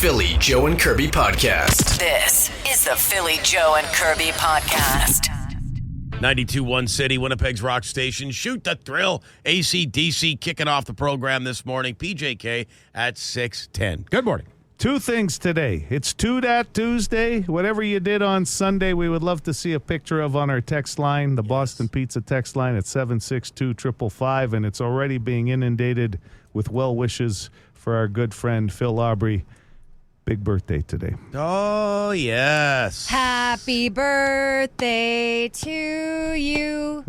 Philly, Joe and Kirby podcast. This is the Philly, Joe and Kirby podcast. 92.1 City, Winnipeg's rock station. Shoot the thrill. AC/DC kicking off the program this morning. PJK at 6:10. Good morning. Two things today. It's Dat Tuesday. Whatever you did on Sunday, we would love to see a picture of on our text line, the Boston Pizza text line at 762-555, and it's already being inundated with well wishes for our good friend Phil Aubrey. Big birthday today. Oh, yes. Happy birthday to you.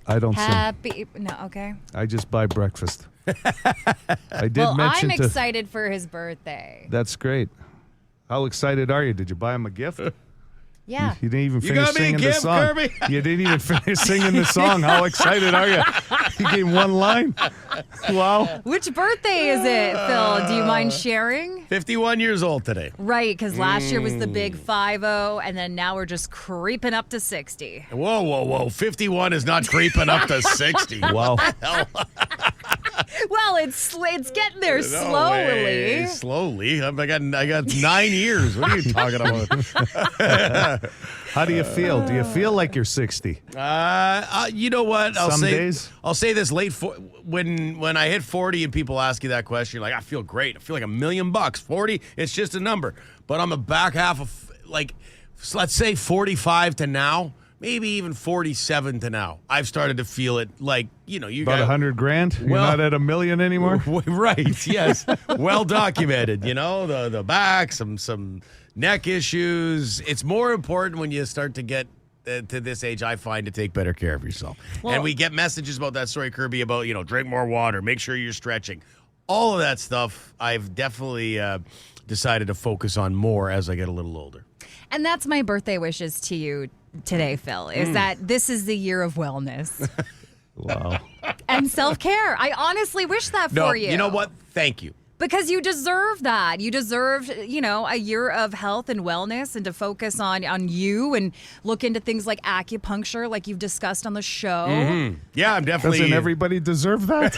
I don't No, okay. I just buy breakfast. I did Well, mention I'm excited for his birthday. That's great. How excited are you? Did you buy him a gift? Yeah. You didn't even You finish got me a singing the gift, song. Kirby? You didn't even finish singing the song. How excited are you? You gave one line. Wow. Which birthday is it, Phil? Do you mind sharing? 51 years old today. Right, because last year was the big 50, and then now we're just creeping up to 60. Whoa. 51 is not creeping up to 60. Wow. Well, it's getting there slowly. Slowly. I got 9 years. What are you talking about? How do you feel? Do you feel like you're 60? You know what? Some days? I'll say this when I hit 40 and people ask you that question, you're like, I feel great. I feel like $1 million. 40, it's just a number. But on the back half of, let's say 45 to now, maybe even 47 to now, I've started to feel it like, you About got $100,000? You're Well- not at $1 million anymore? Right, yes. Well documented, the back, some neck issues. It's more important when you start to get to this age, I find, to take better care of yourself. Well- And we get messages about that story, Kirby, about, drink more water, make sure you're stretching. All of that stuff I've definitely decided to focus on more as I get a little older. And that's my birthday wishes to you today, Phil, is that this is the year of wellness Wow. and self-care. I honestly wish that No, for you. you know what? Thank you. Because you deserve that. You deserve, a year of health and wellness and to focus on you and look into things like acupuncture, like you've discussed on the show. Mm-hmm. Yeah, I'm definitely. Doesn't everybody deserve that?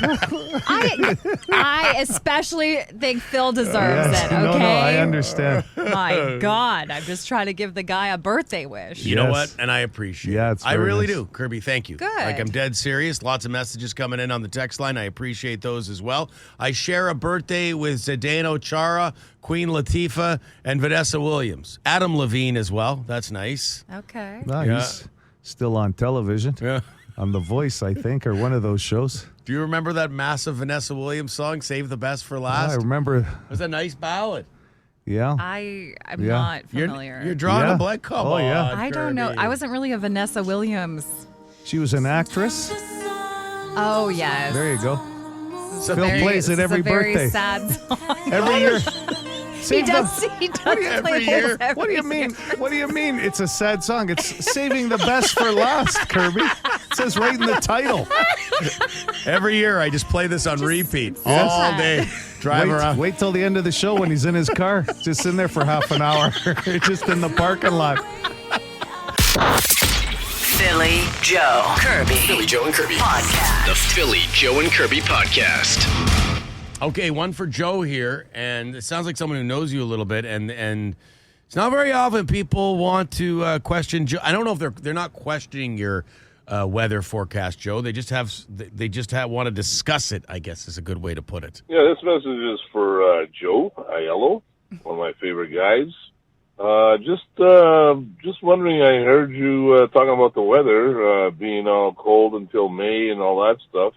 I especially think Phil deserves Yes. it, okay? No, I understand. My God, I'm just trying to give the guy a birthday wish. You know Yes. what? And I appreciate Yeah, it. it's I very really nice. do. Kirby, thank you. Good. I'm dead serious. Lots of messages coming in on the text line. I appreciate those as well. I share a birthday with Zdeno Chara, Queen Latifah, and Vanessa Williams. Adam Levine as well. That's nice. Okay. No, Yeah. he's still on television. Yeah. On The Voice, I think, or one of those shows. Do you remember that massive Vanessa Williams song, Save the Best for Last? I remember. It was a nice ballad. Yeah. I'm Yeah. not familiar. You're drawing Yeah. a blank. Come Oh, on, yeah. I don't know. Kirby. I wasn't really a Vanessa Williams. She was an actress. Oh, yes. There you go. So Phil there- plays it every it's a very birthday. sad song. Every year. He does play every this year. every What do you mean? What do you mean? It's a sad song. It's saving the best for last, Kirby. It says right in the title. Every year I just play this on repeat Yes. all day. Drive around. Wait till the end of the show when he's in his car, just in there for half an hour, just in the parking lot. Philly, Joe, Kirby. Philly, Joe and Kirby. Podcast. The Philly, Joe and Kirby podcast. Okay, one for Joe here, and it sounds like someone who knows you a little bit, and it's not very often people want to question Joe. I don't know if they're not questioning your weather forecast, Joe. They just want to discuss it, I guess is a good way to put it. Yeah, this message is for Joe Aiello, one of my favorite guys. Just wondering, I heard you talking about the weather being all cold until May and all that stuff.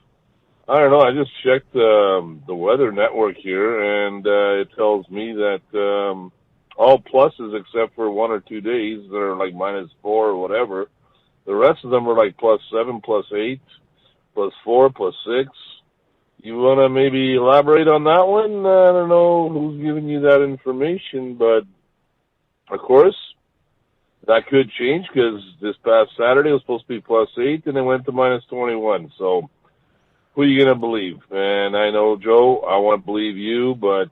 I don't know, I just checked the weather network here, and it tells me that all pluses except for 1 or 2 days that are like -4 or whatever. The rest of them are like +7, +8, +4, +6. You want to maybe elaborate on that one? I don't know who's giving you that information, but of course, that could change because this past Saturday it was supposed to be +8 and it went to -21. So who are you going to believe? And I know, Joe, I want to believe you, but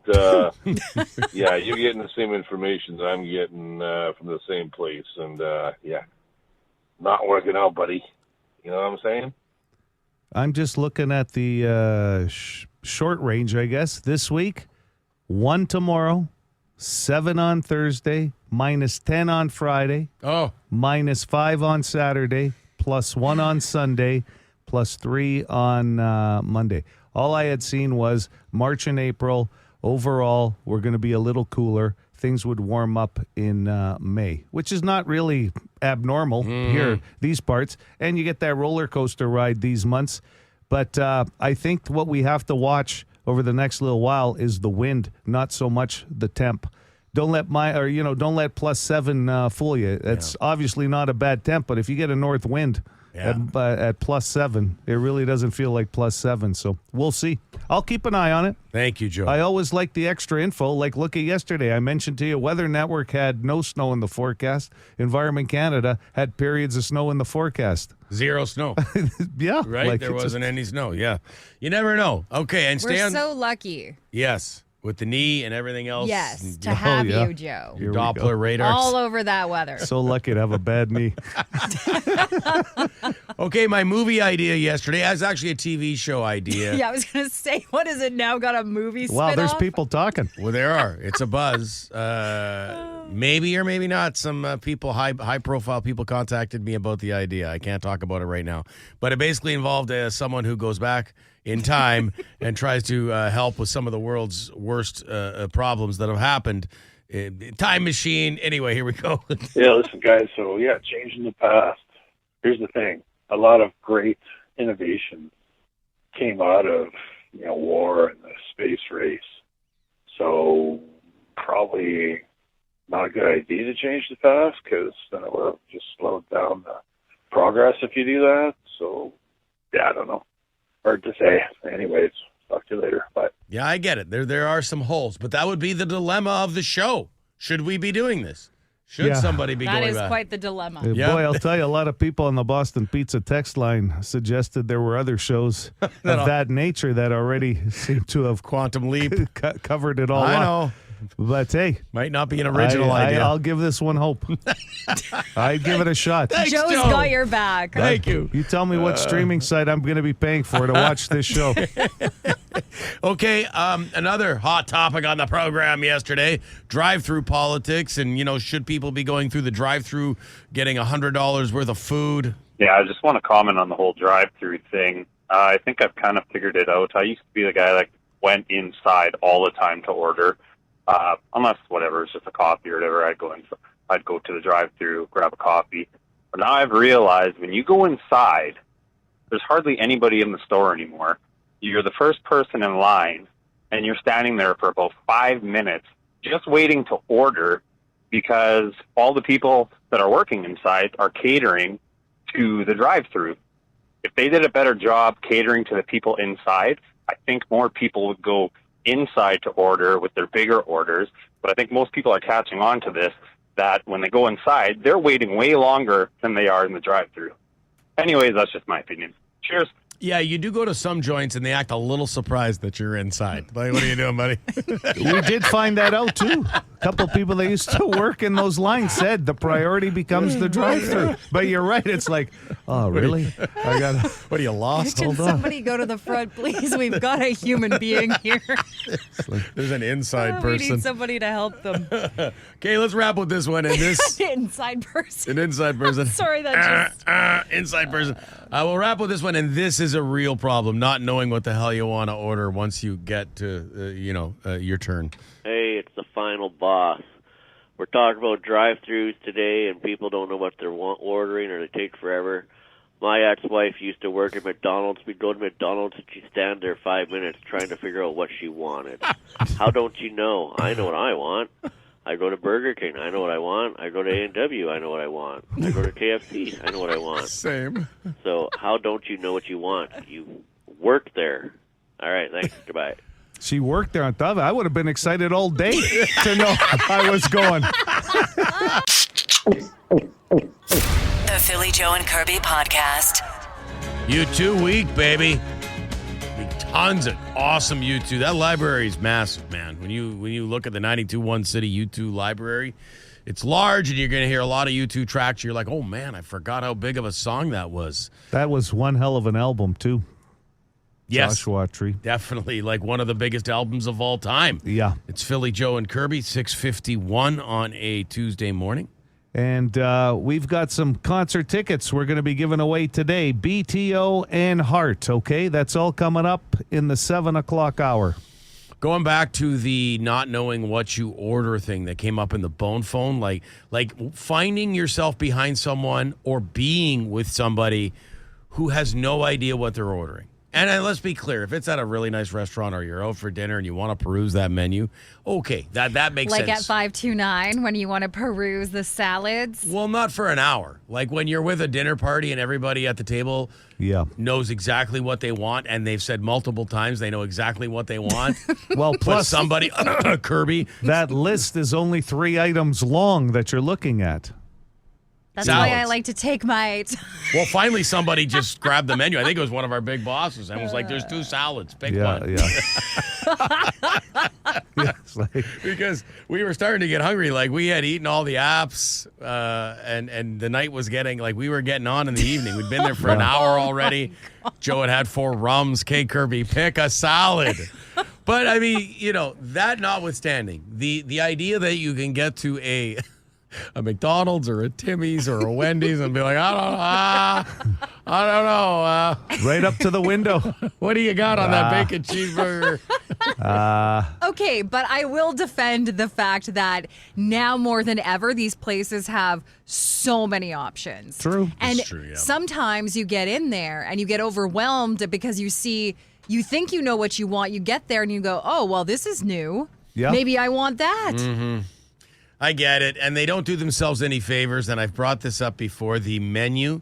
yeah, you're getting the same information that I'm getting from the same place. And yeah, not working out, buddy. You know what I'm saying? I'm just looking at the short range, I guess, this week. 1 tomorrow, 7 on Thursday, -10 on Friday, Oh, -5 on Saturday, +1 on Sunday, +3 on Monday. All I had seen was March and April. Overall, we're going to be a little cooler. Things would warm up in May, which is not really abnormal here, these parts. And you get that roller coaster ride these months. But I think what we have to watch over the next little while is the wind, not so much the temp. Don't let don't let +7 fool you. It's obviously not a bad temp, but if you get a north wind at +7, it really doesn't feel like +7. So we'll see. I'll keep an eye on it. thank you, Joe. I always like the extra info. Like, look at yesterday. I mentioned to you, Weather Network had no snow in the forecast. Environment Canada had periods of snow in the forecast. 0 snow. Yeah. Right? like, There it's wasn't any snow. Yeah. You never know. Okay, and stay We're on. so lucky. Yes, with the knee and everything else. Yes, to have yeah. you, Joe. Your Here we go. Doppler radar. All over that weather. So lucky to have a bad knee. Okay, my movie idea yesterday was actually a TV show idea. Yeah, I was going to say, what is it now? Got a movie Wow, there's spin-off? people talking. Well, there are. It's a buzz. Maybe or maybe not. Some people, high-profile people, contacted me about the idea. I can't talk about it right now, but it basically involved someone who goes back in time and tries to help with some of the world's worst problems that have happened. Time machine. Anyway, here we go. Yeah, listen, guys. So, yeah, changing the past. Here's the thing. A lot of great innovation came out of, war and the space race. So, probably not a good idea to change the past because then it would have just slowed down the progress if you do that. So, yeah, I don't know. Hard to say. Anyways, talk to you later. Bye. Yeah, I get it. There are some holes, but that would be the dilemma of the show. Should we be doing this? Should Yeah. somebody be That going is back? quite the dilemma. Yeah. Boy, I'll tell you, a lot of people on the Boston Pizza text line suggested there were other shows of that nature that already seem to have Quantum Leap. covered it all I up. know. But hey, Might not be an original idea. I'll give this one hope. I'd give it a shot. Thanks, Joe's Joe. got your back. Thank you. You tell me what streaming site I'm going to be paying for to watch this show. Okay, another hot topic on the program yesterday, drive-through politics, and, should people be going through the drive-through getting $100 worth of food? Yeah, I just want to comment on the whole drive-through thing. I think I've kind of figured it out. I used to be the guy that went inside all the time to order, unless whatever, it's just a coffee or whatever. I'd go to the drive-through, grab a coffee. But now I've realized when you go inside, there's hardly anybody in the store anymore. You're the first person in line, and you're standing there for about 5 minutes just waiting to order because all the people that are working inside are catering to the drive-through. If they did a better job catering to the people inside, I think more people would go inside to order with their bigger orders. But I think most people are catching on to this, that when they go inside, they're waiting way longer than they are in the drive-through. Anyways, that's just my opinion. Cheers. Yeah, you do go to some joints, and they act a little surprised that you're inside. Like, what are you doing, buddy? We did find that out, too. A couple of people that used to work in those lines said the priority becomes the drive-thru. But you're right. It's like, oh, really? I got to... What are you lost? Can Hold on. somebody go to the front, please? We've got a human being here. There's an inside We person. need somebody to help them. Okay, let's wrap with this one. And this, Inside person. an inside person. Sorry, that just... Inside person. We'll wrap with this one, and this is a real problem, not knowing what the hell you want to order once you get to, your turn. Hey, it's the final boss. We're talking about drive-thrus today, and people don't know what they're ordering, or they take forever. My ex-wife used to work at McDonald's. We'd go to McDonald's, and she'd stand there 5 minutes trying to figure out what she wanted. How don't you know? I know what I want. I go to Burger King. I know what I want. I go to A&W. I know what I want. I go to KFC. I know what I want. Same. So how don't you know what you want? You work there. All right, thanks. Goodbye. She worked there on top of it. I would have been excited all day to know I was going. The Philly Joe and Kirby podcast. U2 week, baby. Tons of awesome U2. That library is massive, man. When you look at the 92.1 City U2 library, it's large, and you're going to hear a lot of U2 tracks. You're like, oh, man, I forgot how big of a song that was. That was one hell of an album, too. Yes. Joshua Tree. Definitely like one of the biggest albums of all time. Yeah. It's Philly Joe and Kirby, 6:51 on a Tuesday morning. And we've got some concert tickets we're going to be giving away today. BTO and Heart, okay? That's all coming up in the 7 o'clock hour. Going back to the not knowing what you order thing that came up in the bone phone, like finding yourself behind someone or being with somebody who has no idea what they're ordering. And let's be clear, if it's at a really nice restaurant or you're out for dinner and you want to peruse that menu, okay, that makes sense. Like at 529 when you want to peruse the salads. Well, not for an hour. Like when you're with a dinner party and everybody at the table knows exactly what they want, and they've said multiple times they know exactly what they want. Well, plus somebody, Kirby. That list is only 3 items long that you're looking at. That's Salads. why I like to take my... Well, finally somebody just grabbed the menu. I think it was one of our big bosses and was like, there's 2 salads. Pick one. Yeah, it's like, Because we were starting to get hungry. Like we had eaten all the apps and the night was getting, like we were getting on in the evening. We'd been there for an hour already. Joe had 4 rums. Okay, Kirby, pick a salad. But I mean, that notwithstanding, the idea that you can get to a McDonald's or a Timmy's or a Wendy's and be like, I don't know. right up to the window. What do you got on that bacon cheeseburger? Okay, but I will defend the fact that now more than ever, these places have so many options. True. And It's true, yeah. sometimes you get in there and you get overwhelmed because you think you know what you want. You get there and you go, oh, well, this is new. Yeah. Maybe I want that. Mm-hmm. I get it. And they don't do themselves any favors. And I've brought this up before. The menu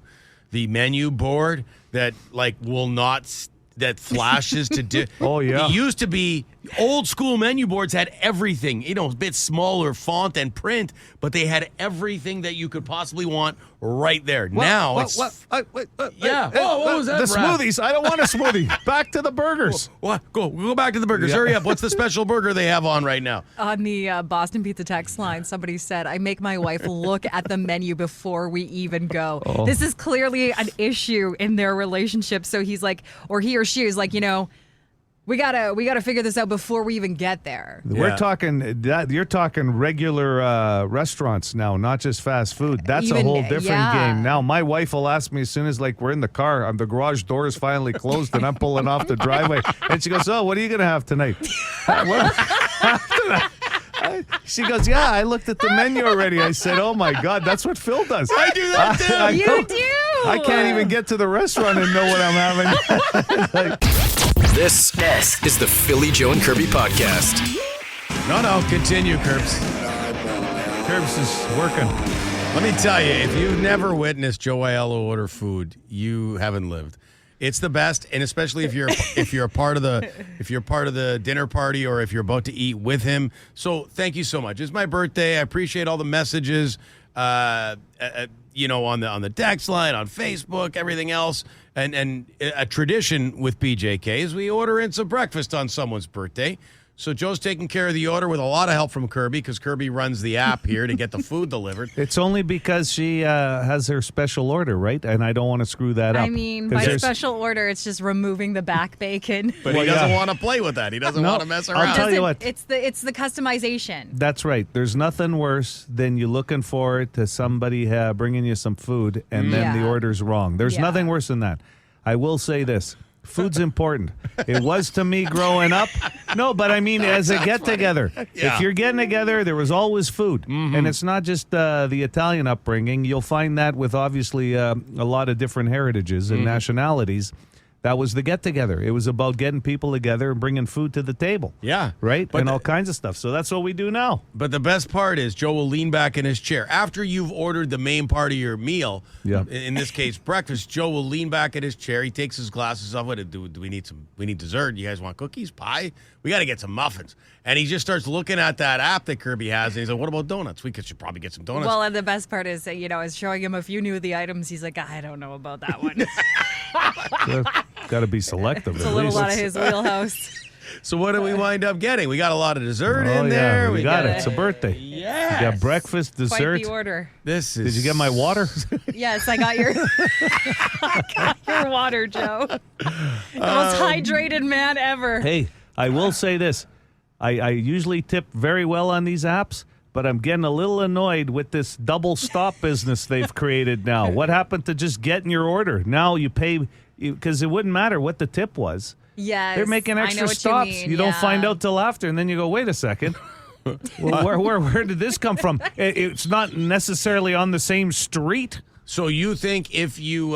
board that will not, that flashes to do. Oh, yeah. It used to be old school menu boards had everything, a bit smaller font and print, but they had everything that you could possibly want right there. Now it's. Yeah. Whoa, what was that? The Brad? smoothies. I don't want a smoothie. Back to the burgers. What? Go back to the burgers. Hurry up. What's the special burger they have on right now? On the Boston Pizza text line, somebody said, I make my wife look at the menu before we even go. Oh. This is clearly an issue in their relationship. So he's like, or he or she is like, we gotta figure this out before we even get there. We're Yeah. talking that you're talking regular restaurants now, not just fast food. That's a Even- whole different yeah. game. Now, my wife will ask me as soon as we're in the car, the garage door is finally closed, and I'm pulling off the driveway, and she goes, "Oh, what are you gonna have tonight?" She goes, "Yeah, I looked at the menu already." I said, "Oh my God, that's what Phil does." I do that too. I You know. do. I can't even get to the restaurant and know what I'm having. This is the Philly Joe and Kirby podcast. No, continue, Curbs. Curbs is working. Let me tell you, if you've never witnessed Joe Aiello order food, you haven't lived. It's the best, and especially if you're a part of the dinner party or if you're about to eat with him. So thank you so much. It's my birthday. I appreciate all the messages, on the text line, on Facebook, everything else. And a tradition with BJK is we order in some breakfast on someone's birthday. So Joe's taking care of the order with a lot of help from Kirby because Kirby runs the app here to get the food delivered. It's only because she has her special order, right? And I don't want to screw that up. I mean, 'Cause by there's- special order, it's just removing the back bacon. But Well, he doesn't yeah. want to play with that. He doesn't No, want to mess I'll around. tell you what. It's the customization. That's right. There's nothing worse than you looking forward to somebody bringing you some food and then the Yeah. order's wrong. There's Yeah. nothing worse than that. I will say this. Food's important. It was to me growing up. No, but I mean, as a get-together. Yeah. If you're getting together, there was always food. And it's not just the Italian upbringing. You'll find that with, obviously, a lot of different heritages and nationalities. That was the get-together. It was about getting people together and bringing food to the table. Yeah. Right? But and all kinds of stuff. So that's what we do now. But the best part is Joe will lean back in his chair. After you've ordered the main part of your meal, Yeah. in this case breakfast, Joe will lean back in his chair. He takes his glasses off. What do we need we need dessert? You guys want cookies, pie? We got to get some muffins. And he just starts looking at that app that Kirby has. And he's like, what about donuts? We should probably get some donuts. Well, and the best part is, I was showing him a few new of the items. He's like, I don't know about that one. Got to be selective. It's a little out of his wheelhouse. So what do we wind up getting? We got a lot of dessert Oh, in yeah, there. we got it. It's a birthday. Yeah. Yes. You got breakfast, Quite dessert. the order. This is. Did you get my water? Yes, I got your I got your water, Joe. The most hydrated man ever. Hey, I will say this. I usually tip very well on these apps, but I'm getting a little annoyed with this double stop business they've created now. What happened to just getting your order? Now you pay, because it wouldn't matter what the tip was. Yes. They're making I know extra what stops. You, mean. You don't yeah. find out till after, and then you go, wait a second. Well, where did this come from? It's not necessarily on the same street. So you think if you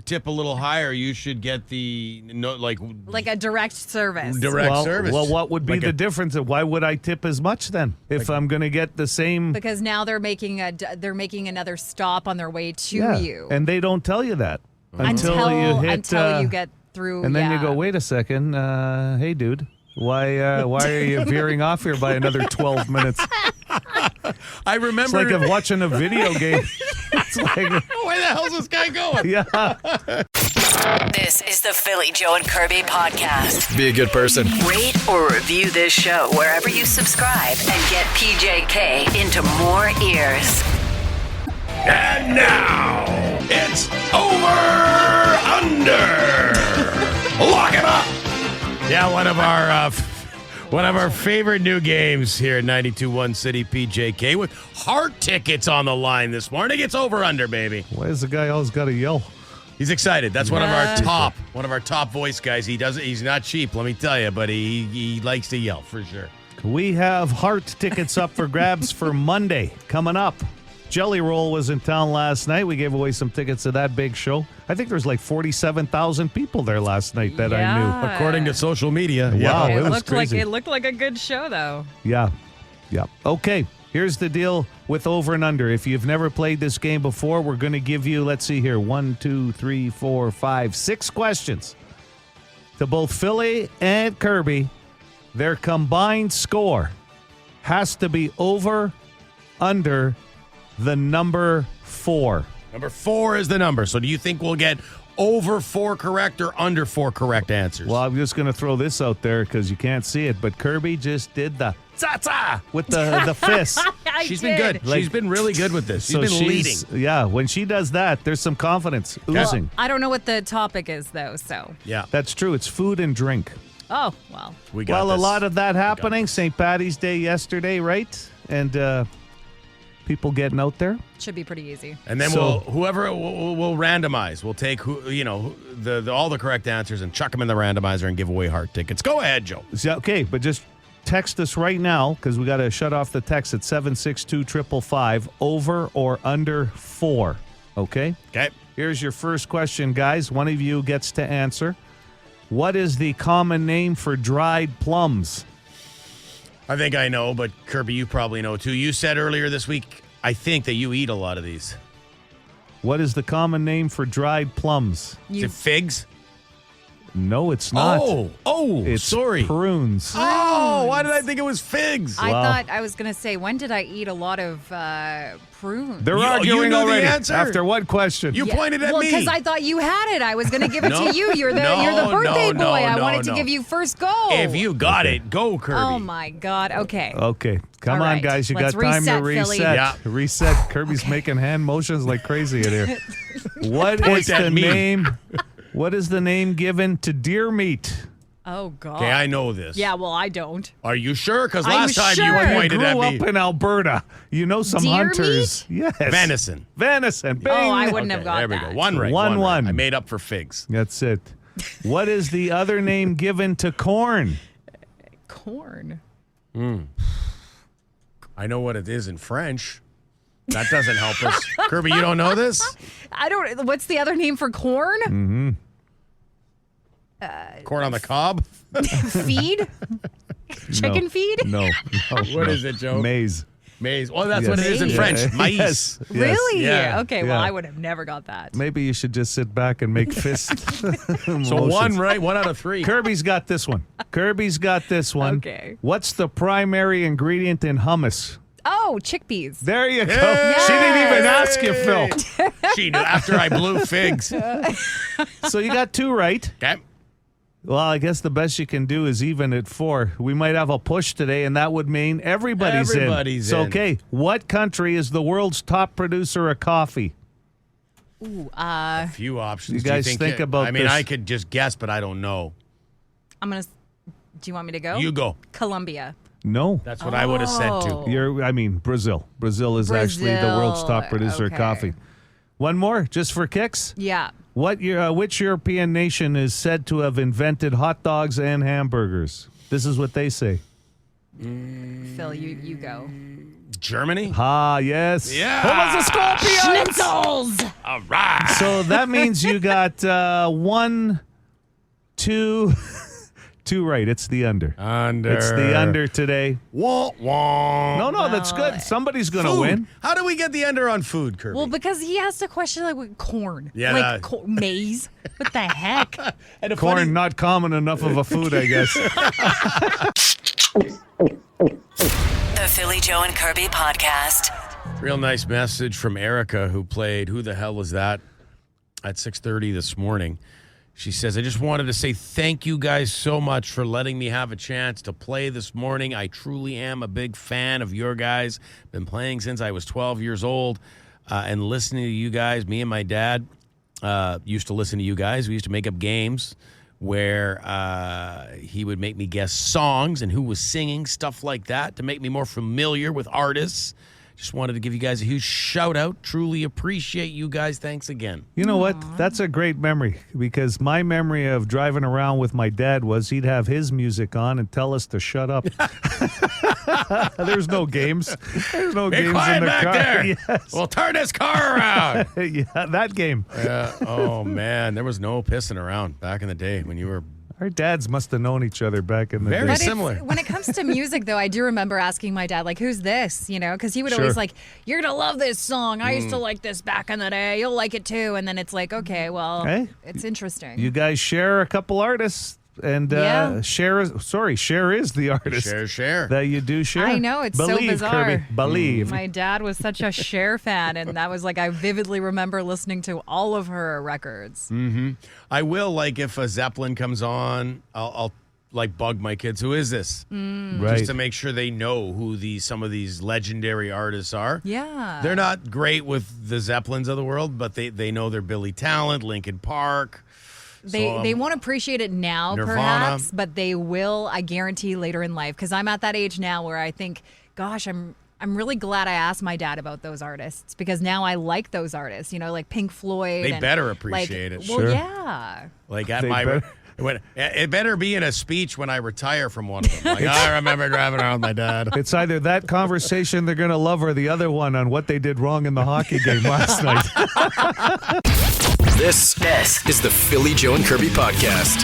tip a little higher, you should get the Like a direct service. direct service? Well, what would be Like the a- difference? Why would I tip as much then if I'm going to get the same? Because now they're making another stop on their way to you. And they don't tell you that until you hit until you get through. and then yeah. you go, wait a second, hey dude, why are you veering off here by another 12 minutes? I It's remember. like I'm watching a video game. It's like, where the hell's this guy going? yeah. This is the Philly Joe and Kirby podcast. Be a good person. Rate or review this show wherever you subscribe and get PJK into more ears. And now it's over under. Lock it up. Yeah, one of our favorite new games here at 92.1 City PJK with heart tickets on the line this morning. It's over under, baby. Why does the guy always got to yell? He's excited. That's one of our top voice guys. He's not cheap, let me tell you, but he likes to yell for sure. We have heart tickets up for grabs for Monday coming up. Jelly Roll was in town last night. We gave away some tickets to that big show. I think there's like 47,000 people there last night that I knew. According to social media. Wow, Yeah. it was looked crazy. like it looked like a good show though. Yeah. Okay, here's the deal with over and under. If you've never played this game before, we're going to give you, let's see here, 1, 2, 3, 4, 5, 6 questions to both Philly and Kirby. Their combined score has to be over, under the number 4. Number 4 is the number. So do you think we'll get over 4 correct or under 4 correct answers? Well, I'm just going to throw this out there because you can't see it, but Kirby just did the za-za with the fist. She's been good. She's been really good with this. She's been leading. Yeah, when she does that, there's some confidence oozing. I don't know what the topic is though, so. Yeah. That's true. It's food and drink. Oh, well. We got Well, a this. lot of that happening. St. Patty's Day yesterday, right? And people getting out there. Should be pretty easy. And then So- we'll randomize. We'll take all the correct answers and chuck them in the randomizer and give away heart tickets. Go ahead, Joe. Okay, but just text us right now because we got to shut off the text at 762-555, over or under 4. Okay? Okay. Here's your first question, guys. One of you gets to answer. What is the common name for dried plums? I think I know, but Kirby, you probably know too. You said earlier this week, I think, that you eat a lot of these. What is the common name for dried plums? Is it figs? No, it's not. It's sorry. prunes. Oh, why did I think it was figs? I Wow. thought I was going to say, when did I eat a lot of prunes? They're You arguing knew the already. answer. After what question? You pointed at well, me. because I thought you had it. I was going to give it No. to you. You're the No, birthday no, boy. I no, wanted to no. give you first go. If you got it, go, Kirby. Oh my God. Okay. Okay, come All on, right. guys. You Let's got time to reset, Philly. reset. Yeah. Reset. Kirby's making hand motions like crazy in here. What Point is at the me. name? What is the name given to deer meat? Oh God. Okay, I know this. Yeah. Well, I don't. Are you sure? Because I'm last time sure. you You pointed Grew at up me. in Alberta. You know some Deer hunters. Yes. Venison. Venison. Bing. Oh, I wouldn't have Okay, got there we that. go. One right. One, right. one. I made up for figs. That's it. What is the other name given to corn? Corn. I know what it is in French. That doesn't help us. Kirby, you don't know this? I don't. What's the other name for corn? Mm-hmm. Corn on the cob? Feed. Chicken No. feed. No. What is it, Joe? Maize. Maize. Oh, that's Yes. what it is in Maize. French. Maïs. Yes. Yes. Really? Yeah. Okay. Well, Yeah. I would have never got that. Maybe you should just sit back and make fist So one right, 1 out of 3. Kirby's got this one. Kirby's got this one. Okay. What's the primary ingredient in hummus? Oh, chickpeas. There you go. Yay! She didn't even ask you, Phil. She knew after I blew figs. So you got 2 right. Okay. Well, I guess the best you can do is even at 4. We might have a push today, and that would mean everybody's in. Everybody's So, in. okay, what country is the world's top producer of coffee? Ooh, A few options. You Do guys think about I mean, this? I could just guess, but I don't know. I'm going to. Do you want me to go? You go. Colombia. No. That's what I would have said too. Brazil. Brazil is actually the world's top producer of Okay. coffee. One more, just for kicks. Yeah. Which European nation is said to have invented hot dogs and hamburgers? This is what they say. Phil, you go. Germany? Ah, yes. Yeah. Who was the Scorpions? Schnitzels! All right. So that means you got 1, 2, 2 right. It's the under. Under. It's the under today. Wah, wah. No, that's good. Somebody's going to Food. win. How do we get the under on food, Kirby? Well, because he has to question like with corn. Yeah, Like maize. What the heck? and a Corn, funny- not common enough of a food, I guess. The Philly Joe and Kirby podcast. Real nice message from Erica, who played Who the Hell Was That at 6:30 this morning. She says, I just wanted to say thank you guys so much for letting me have a chance to play this morning. I truly am a big fan of your guys. Been playing since I was 12 years old and listening to you guys. Me and my dad used to listen to you guys. We used to make up games where he would make me guess songs and who was singing, stuff like that, to make me more familiar with artists. Just wanted to give you guys a huge shout out. Truly appreciate you guys. Thanks again. You know what? That's a great memory because my memory of driving around with my dad was he'd have his music on and tell us to shut up. There's no games. There's no Be games quiet in the back car. there. Yes. We'll turn this car around. Yeah, that game. Oh, man. There was no pissing around back in the day when you were Our dads must have known each other back in the Very day. But similar. when it comes to music, though, I do remember asking my dad, like, who's this? You know, because he would always Sure. like, you're going to love this song. I used to like this back in the day. You'll like it too. And then it's like, okay, well, Hey. it's interesting. You guys share a couple artists, and Yeah. Cher is the artist share. that you do share. I know, it's so Believe, bizarre. Kirby. Believe. My dad was such a Cher fan, and that was like, I vividly remember listening to all of her records. I will, like, if a Zeppelin comes on, I'll like bug my kids. Who is this? Right. Just to make sure they know who some of these legendary artists are. Yeah. They're not great with the Zeppelins of the world, but they know they're Billy Talent, Linkin Park. They won't appreciate it now, Nirvana. perhaps, but they will, I guarantee, later in life. Because I'm at that age now where I think, gosh, I'm really glad I asked my dad about those artists because now I like those artists. You know, like Pink Floyd. They and, better like, appreciate it. Well, Sure. yeah. Like at They my better. it better be in a speech when I retire from one of them. Like, I remember driving around with my dad. It's either that conversation they're going to love or the other one on what they did wrong in the hockey game last night. This is the Philly Joe and Kirby podcast.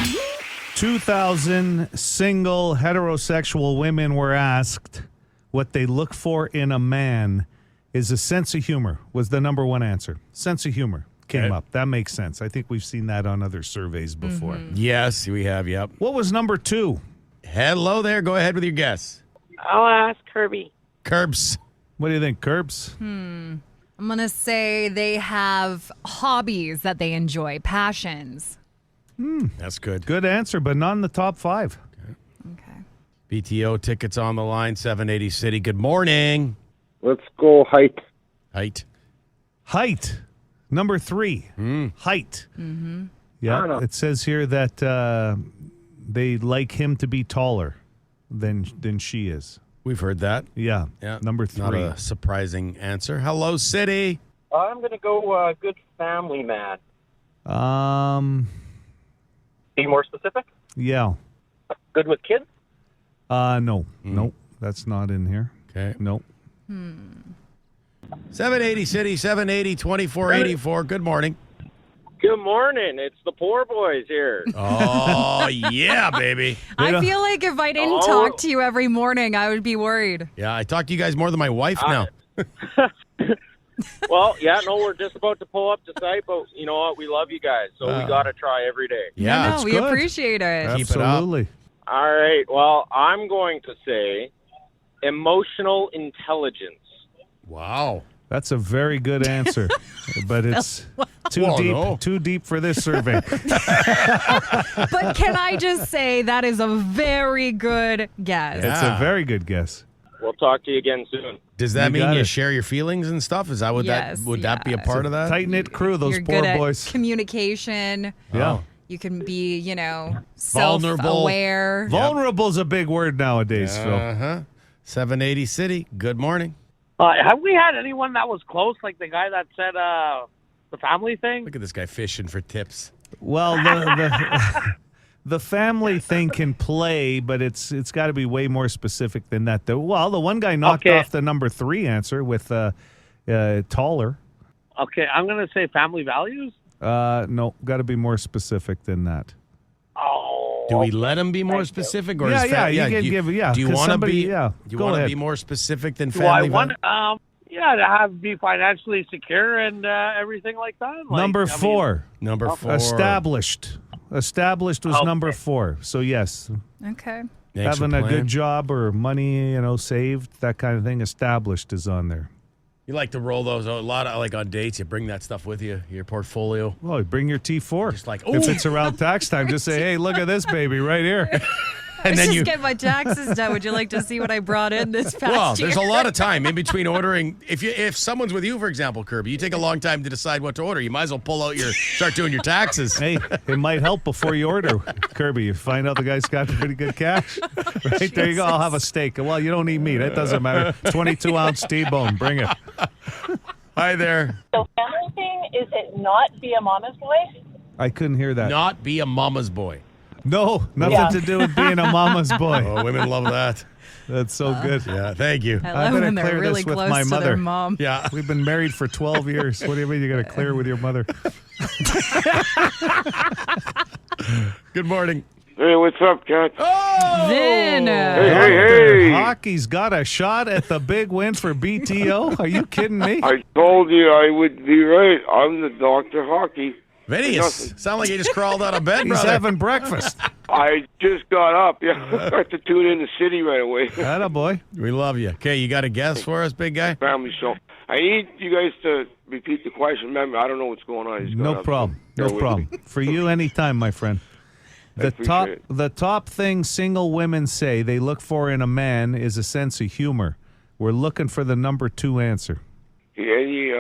2,000 single heterosexual women were asked what they look for in a man is a sense of humor was the number one answer. Sense of humor came Okay. up. That makes sense. I think we've seen that on other surveys before. Yes, we have. Yep. What was number 2? Hello there. Go ahead with your guess. I'll ask Kirby. Curbs. What do you think, Curbs? I'm going to say they have hobbies that they enjoy, passions. That's good. Good answer, but not in the top 5. Okay. BTO tickets on the line. 780 City. Good morning. Let's go height. Height. Height, number 3. Height. Mm-hmm. Yeah, it says here that they like him to be taller than she is. We've heard that. Yeah, Yeah. number Not 3. a surprising answer. Hello, City. I'm going to go good family man. Be more specific? Yeah. Good with kids? No. Nope. That's not in here. Okay. Nope. 780 City. 780 2484. Good morning. Good morning. It's the poor boys here. Oh, yeah, baby. I feel like if I didn't talk to you every morning, I would be worried. Yeah, I talk to you guys more than my wife now. Well, yeah, no, we're just about to pull up to site, but you know what? We love you guys, so we got to try every day. Yeah, no, that's we good. appreciate it. Keep it up. Absolutely. All right. Well, I'm going to say emotional intelligence. Wow. That's a very good answer, but it's Too deep for this survey. But can I just say that is a very good guess. It's a very good guess. We'll talk to you again soon. Does that You mean got you it. share your feelings and stuff? Is that what Yes, that be a part of that? Tight knit crew, those You're poor good at boys. communication. Yeah. You can be, Vulnerable. self-aware. Vulnerable's a big word nowadays, Phil. 780 City. Good morning. Have we had anyone that was close, like the guy that said the family thing? Look at this guy fishing for tips. Well, the family thing can play, but it's got to be way more specific than that. The one guy knocked off the number 3 answer with taller. Okay, I'm going to say family values. No, got to be more specific than that. Oh. Do we let him be more specific, or Yeah, is yeah, fa- you can do give- yeah, Do you 'cause want to somebody- be? yeah, Do you go want to ahead. be more specific than Do I family? want? value? To have be financially secure and everything like that. Number 4. Number 4. Established. Established was number 4. So yes, Okay. Thanks for having a playing. good job or money, saved, that kind of thing. Established is on there. You like to roll those a lot of on dates. You bring that stuff with you, your portfolio. Well, bring your T4. Just like, if ooh. it's around tax time, just say, "Hey, look at this baby right here." And Let's then just get my taxes done. Would you like to see what I brought in this past Well, year? there's a lot of time in between ordering. If someone's with you, for example, Kirby, you take a long time to decide what to order. You might as well start doing your taxes. Hey, it might help before you order, Kirby. You find out the guy's got pretty good cash. Right there you go. I'll have a steak. Well, you don't eat meat. It doesn't matter. 22-ounce T-bone. Bring it. Hi there. So family thing, is it not be a mama's boy? I couldn't hear that. Not be a mama's boy. No, nothing to do with being a mama's boy. Oh, women love that. That's so good. Yeah, thank you. I love when they're really with close my to mother. their mom. Yeah. We've been married for 12 years. What do you mean you're going to clear with your mother? Good morning. Hey, what's up, Cat? Oh! Then, Hey. Hockey's got a shot at the big win for BTO. Are you kidding me? I told you I would be right. I'm the Dr. Hockey. Vinny, you sound like you just crawled out of bed, He's brother. having breakfast. I just got up. Yeah, I have to tune in the city right away. Attaboy. We love you. Okay, you got a guess for us, big guy? Family show. I need you guys to repeat the question. Remember, I don't know what's going on. I just got No up. problem. Bear No with problem. me. For you, anytime, my friend. I appreciate it. The top thing single women say they look for in a man is a sense of humor. We're looking for the number 2 answer. Any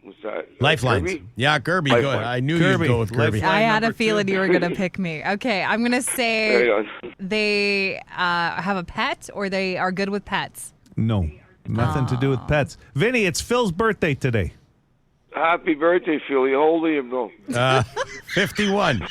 what's that? Lifelines. Kirby? Yeah, Kirby. Go Lifeline. ahead. I knew Kirby, you'd go with Kirby. lifeline. I had a number 2. feeling you were going to pick me. Okay, I'm going to say Hang on. they have a pet or they are good with pets. No, nothing to do with pets. Vinny, it's Phil's birthday today. Happy birthday, Philly. How old are you, bro? 51.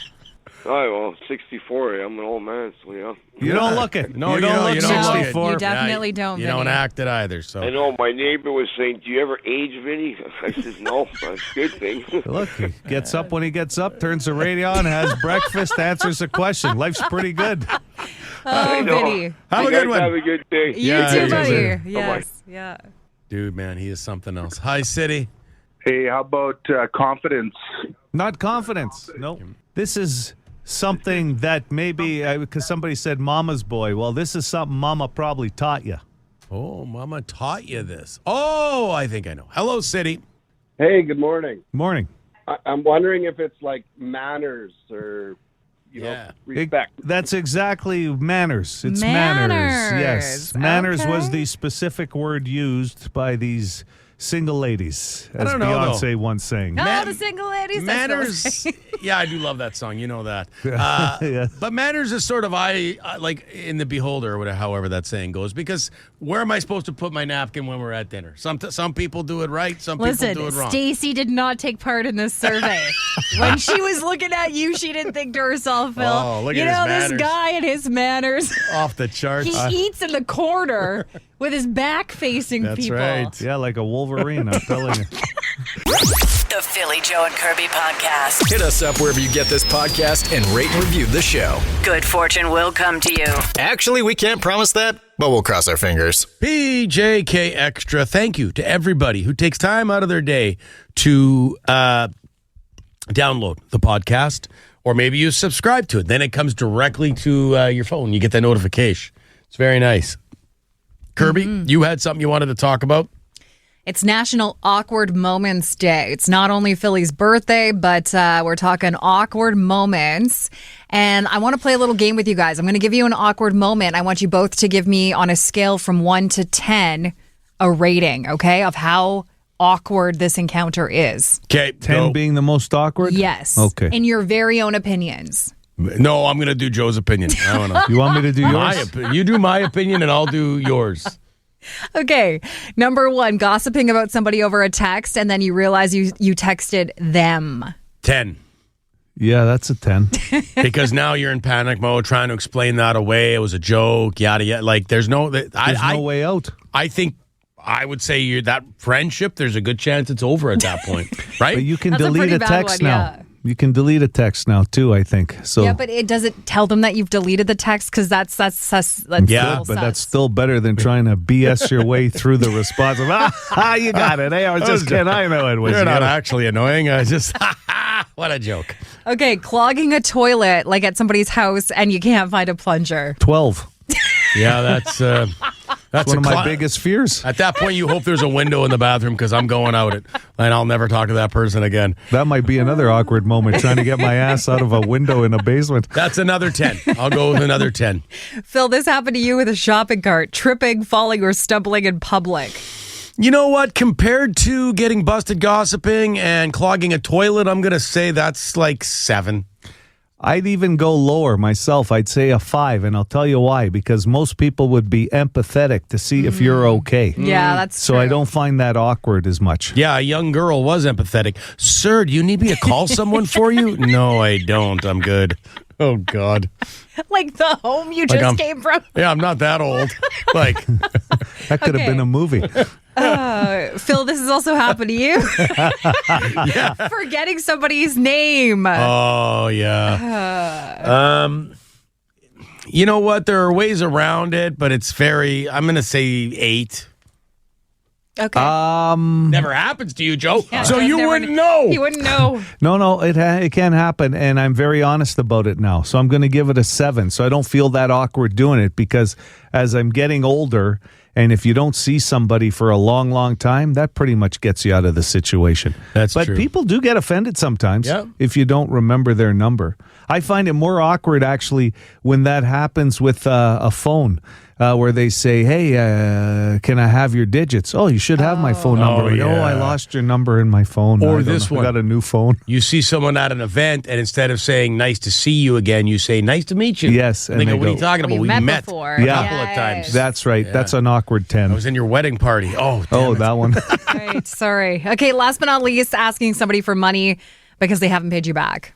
Oh, well, 64. I'm an old man, so yeah. You don't look it. No, you don't look you don't look it. 64. You definitely don't, You don't Vinny. act it either. So I know my neighbor was saying, "Do you ever age, Vinny?" I says, "No, that's a good thing." Look, he gets up when he gets up, turns the radio on, has breakfast, answers a question. Life's pretty good. Oh, know. Vinny. have You a good guys one. Have a good day. You Yeah, too, you buddy. too. Yes. Yeah. Dude, man, he is something else. Hi, City. Hey, how about confidence? Not confidence. No. This is something that maybe, because somebody said mama's boy. Well, this is something mama probably taught you. Oh, Mama taught you this. Oh, I think I know. Hello, City. Hey, good morning. Morning. I'm wondering if it's like manners or, you know, respect. That's exactly manners. It's manners. Yes. Manners was Okay. the specific word used by these single ladies, I as don't know, Beyonce though. once sang. Oh, the single ladies. that's what Manners. we're saying. Yeah, I do love that song. You know that. Yeah. But manners is sort of like in the beholder or whatever, however that saying goes. Because where am I supposed to put my napkin when we're at dinner? Some people do it right. Some people do it Listen, wrong. Stacy did not take part in this survey. When she was looking at you, she didn't think to herself, Phil, Oh, look at you his know, manners. this guy and his manners. Off the charts. He eats in the corner with his back facing That's people. right. Yeah, like a Wolverine, I'm telling you. The Philly Joe and Kirby Podcast. Hit us up wherever you get this podcast and rate and review the show. Good fortune will come to you. Actually, we can't promise that, but we'll cross our fingers. PJK Extra. Thank you to everybody who takes time out of their day to download the podcast, or maybe you subscribe to it. Then it comes directly to your phone. You get that notification. It's very nice. Kirby, you had something you wanted to talk about? It's National Awkward Moments Day. It's not only Philly's birthday, but we're talking awkward moments. And I want to play a little game with you guys. I'm going to give you an awkward moment. I want you both to give me, on a scale from 1 to 10, a rating, okay, of how awkward this encounter is. Okay. 10 being the most awkward? Yes. Okay. In your very own opinions. No, I'm going to do Joe's opinion. I don't know. You want me to do yours? You do my opinion, and I'll do yours. Okay. Number 1, gossiping about somebody over a text, and then you realize you texted them. 10. Yeah, that's a 10. Because now you're in panic mode, trying to explain that away. It was a joke, yada, yada. Like, there's no way out. I think I would say that friendship, there's a good chance it's over at that point, right? But you can That's a delete pretty a bad text one, now. yeah. You can delete a text now, too, I think. So Yeah, but does it tell them that you've deleted the text? Because that's yeah, sus. but that's still better than trying to BS your way through the response of, you got it. Hey, I was just kidding. I know it was You're you. not actually annoying. I just, what a joke. Okay, clogging a toilet like at somebody's house and you can't find a plunger. 12. Yeah, that's one of my biggest fears. At that point, you hope there's a window in the bathroom because I'm going out and I'll never talk to that person again. That might be another awkward moment, trying to get my ass out of a window in a basement. That's another 10. I'll go with another 10. Phil, this happened to you with a shopping cart, tripping, falling, or stumbling in public. You know what? Compared to getting busted gossiping and clogging a toilet, I'm going to say that's like 7. I'd even go lower myself. I'd say a 5, and I'll tell you why. Because most people would be empathetic to see if you're okay. Yeah, that's so true. I don't find that awkward as much. Yeah, a young girl was empathetic. Sir, do you need me to call someone for you? No, I don't. I'm good. Oh, God. Like the home you Like just came from. Yeah, I'm not that old. Like, that could have been a movie. Phil, this has also happened to you. Yeah. Forgetting somebody's name. Oh, yeah. You know what? There are ways around it, but it's I'm going to say 8. Okay. Never happens to you, Joe. Yeah, so I've you never- wouldn't know. He wouldn't know. No, it can happen, and I'm very honest about it now. So I'm going to give it a 7. So I don't feel that awkward doing it, because as I'm getting older, and if you don't see somebody for a long, long time, that pretty much gets you out of the situation. But true. People do get offended sometimes if you don't remember their number. I find it more awkward, actually, when that happens with a phone. Where they say, hey, can I have your digits? Oh, you should have my phone number. Oh, yeah. I lost your number in my phone. Or I don't this know. one. I got a new phone. You see someone at an event, and instead of saying nice to see you again, you say nice to meet you. Yes. And they go, what are you talking about? We met before. a couple of times. That's right. Yeah. That's an awkward 10. I was in your wedding party. Oh, damn it. that one. Right, sorry. Okay, last but not least, asking somebody for money because they haven't paid you back.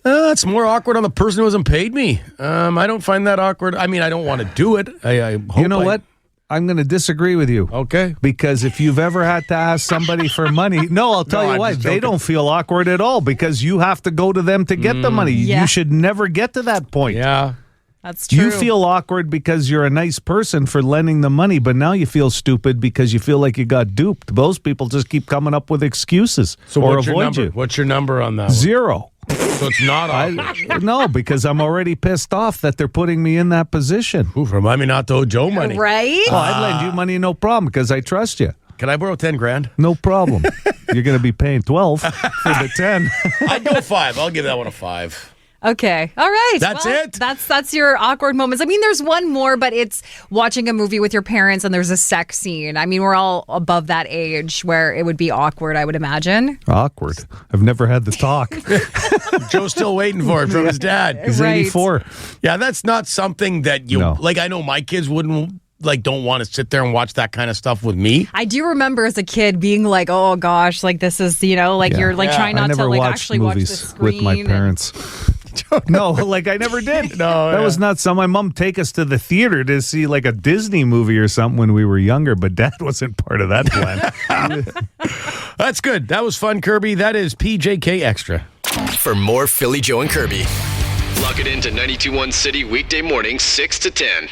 It's more awkward on the person who hasn't paid me. I don't find that awkward. I mean, I don't want to do it. I hope You know what? I'm going to disagree with you. Okay. Because if you've ever had to ask somebody for money, I'll tell you I'm what, just they joking. don't feel awkward at all, because you have to go to them to get the money. Yeah. You should never get to that point. Yeah. That's true. You feel awkward because you're a nice person for lending the money, but now you feel stupid because you feel like you got duped. Those people just keep coming up with excuses So or what's your avoid number? you. What's your number on that one? 0. So it's not awkward. No, because I'm already pissed off that they're putting me in that position. Oof, remind me not to owe Joe money. Right? Oh, I'd lend you money, no problem, because I trust you. Can I borrow 10 grand? No problem. You're going to be paying 12 for the 10. I'd go 5. I'll give that one a 5. Okay. All right. That's Well, it? That's your awkward moments. I mean, there's one more, but it's watching a movie with your parents and there's a sex scene. I mean, we're all above that age where it would be awkward, I would imagine. Awkward. I've never had the talk. Joe's still waiting for it from his dad. He's Right. 84. Yeah, that's not something that you No. like. I know my kids wouldn't don't want to sit there and watch that kind of stuff with me. I do remember as a kid being like, oh gosh, like this is, like you're like trying I not never to like watched actually watch the movies screen. with my parents. No, like I never did. No, that was not some. My mom take us to the theater to see like a Disney movie or something when we were younger, but Dad wasn't part of that plan. That's good. That was fun, Kirby. That is PJK Extra. For more Philly, Joe, and Kirby, log it into 92.1 City weekday mornings 6 to 10.